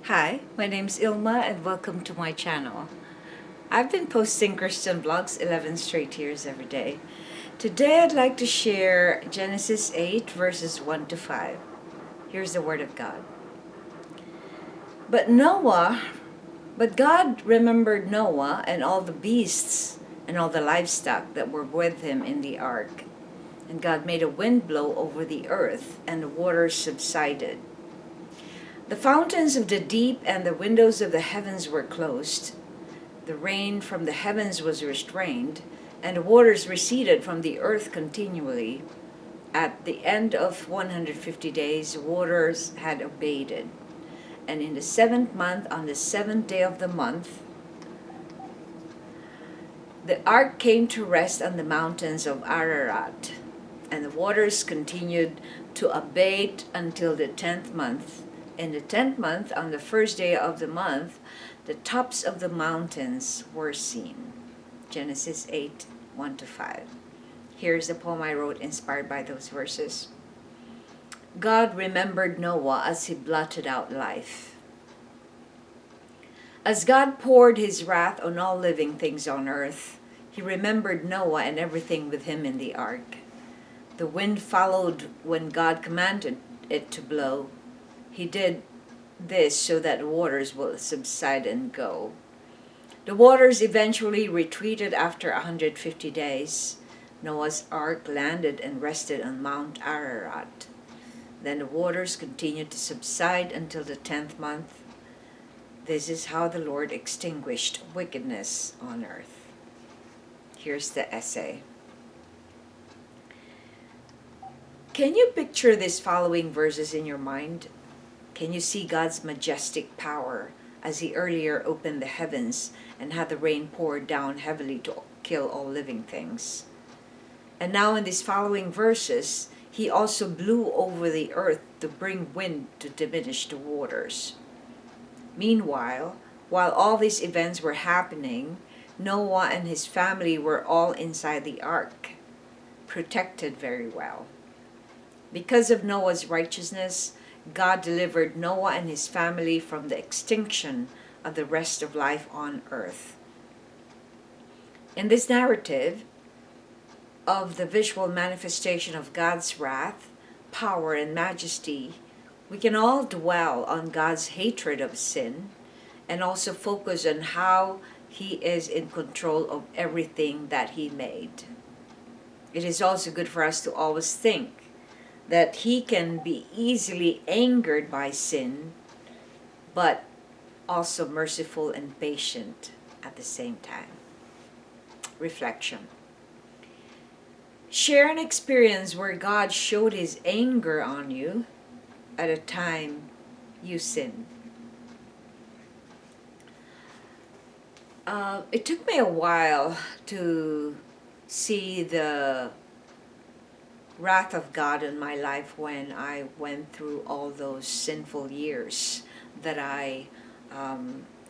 Hi, my name's Ilma and welcome to my channel. I've been posting Christian vlogs 11 straight years every day. Today I'd like to share Genesis 8 verses 1 to 5. Here's the word of God. But God remembered Noah and all the beasts and all the livestock that were with him in the ark. And God made a wind blow over the earth, and the waters subsided. The fountains of the deep and the windows of the heavens were closed. The rain from the heavens was restrained, and the waters receded from the earth continually. At the end of 150 days, waters had abated. And in the 7th month, on the 7th day of the month, the ark came to rest on the mountains of Ararat, and the waters continued to abate until the 10th month. In the 10th month, on the first day of the month, the tops of the mountains were seen. Genesis 8, 1 to 5. Here's the poem I wrote inspired by those verses. God remembered Noah as he blotted out life. As God poured his wrath on all living things on earth, he remembered Noah and everything with him in the ark. The wind followed when God commanded it to blow. He did this so that the waters will subside and go. The waters eventually retreated after 150 days. Noah's ark landed and rested on Mount Ararat. Then the waters continued to subside until the 10th month. This is how the Lord extinguished wickedness on earth. Here's the essay. Can you picture these following verses in your mind? Can you see God's majestic power as he earlier opened the heavens and had the rain pour down heavily to kill all living things? And now in these following verses, he also blew over the earth to bring wind to diminish the waters. Meanwhile, while all these events were happening, Noah and his family were all inside the ark, protected very well. Because of Noah's righteousness, God delivered Noah and his family from the extinction of the rest of life on earth. In this narrative of the visual manifestation of God's wrath, power, and majesty, we can all dwell on God's hatred of sin and also focus on how he is in control of everything that he made. It is also good for us to always think that he can be easily angered by sin, but also merciful and patient at the same time. Reflection. Share an experience where God showed his anger on you at a time you sinned. It took me a while to see the wrath of God in my life when I went through all those sinful years that I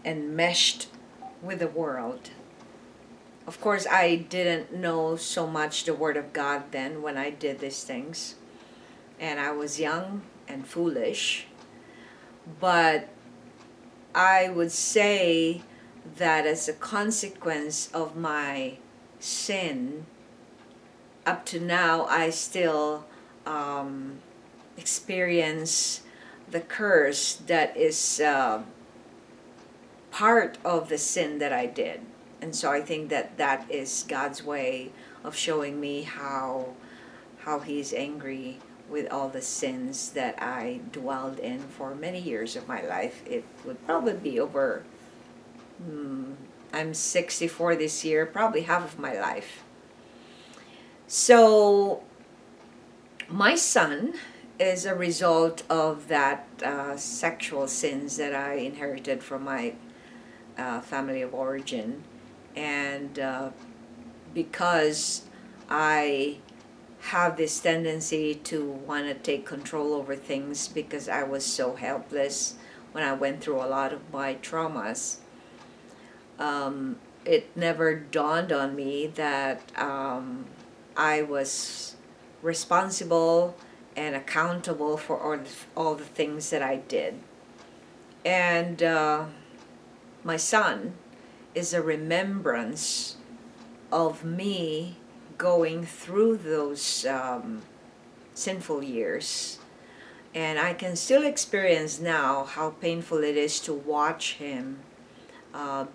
enmeshed with the world. Of course, I didn't know so much the Word of God then when I did these things. And I was young and foolish. But I would say that as a consequence of my sin, up to now, I still experience the curse that is part of the sin that I did. And so I think that that is God's way of showing me how he's angry with all the sins that I dwelled in for many years of my life. It would probably be over, I'm 64 this year, probably half of my life. So my son is a result of that sexual sins that I inherited from my family of origin. And because I have this tendency to want to take control over things because I was so helpless when I went through a lot of my traumas, it never dawned on me that I was responsible and accountable for all the things that I did. And my son is a remembrance of me going through those sinful years. And I can still experience now how painful it is to watch him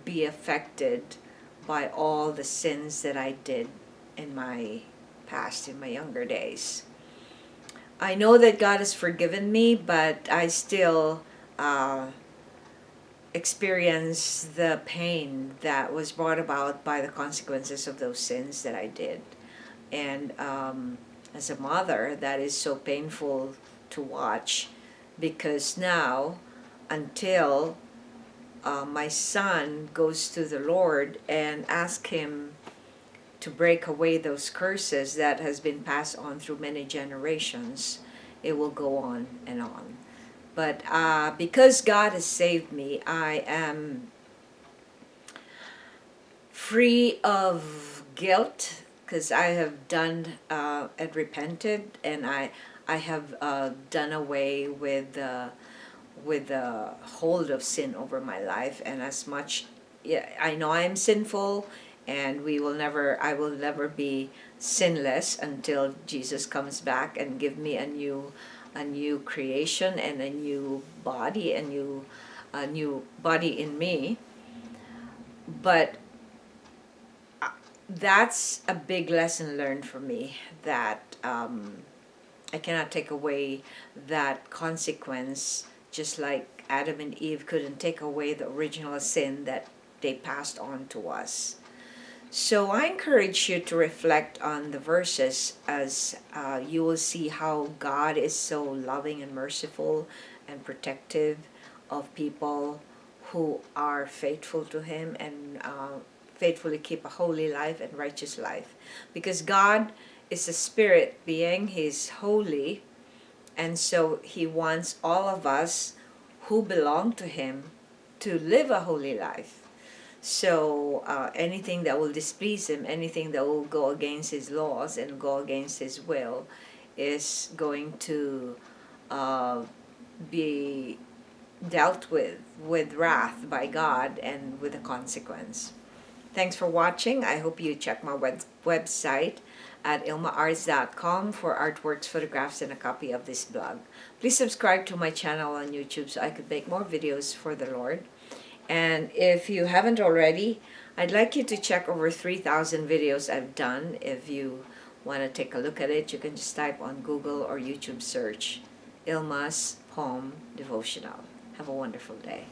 be affected by all the sins that I did in my past, in my younger days. I know that God has forgiven me, but I still experience the pain that was brought about by the consequences of those sins that I did. And as a mother, that is so painful to watch, because now, until my son goes to the Lord and asks him to break away those curses that has been passed on through many generations, it will go on and on. But because God has saved me, I am free of guilt, because I have done and repented, and I have done away with the hold of sin over my life. And as much, yeah, I know I am sinful, and I will never be sinless until Jesus comes back and give me a new creation and a new body, a new body in me. But that's a big lesson learned for me, that I cannot take away that consequence, just like Adam and Eve couldn't take away the original sin that they passed on to us. So I encourage you to reflect on the verses, as you will see how God is so loving and merciful and protective of people who are faithful to Him and faithfully keep a holy life and righteous life. Because God is a spirit being, He's holy, and so He wants all of us who belong to Him to live a holy life. So anything that will displease Him, anything that will go against His laws and go against His will, is going to be dealt with wrath by God and with a consequence. Thanks for watching. I hope you check my website at ILMA'S.com for artworks, photographs, and a copy of this blog. Please subscribe to my channel on YouTube so I could make more videos for the Lord. And if you haven't already, I'd like you to check over 3,000 videos I've done. If you want to take a look at it, you can just type on Google or YouTube search ILMA'S Home Devotional. Have a wonderful day.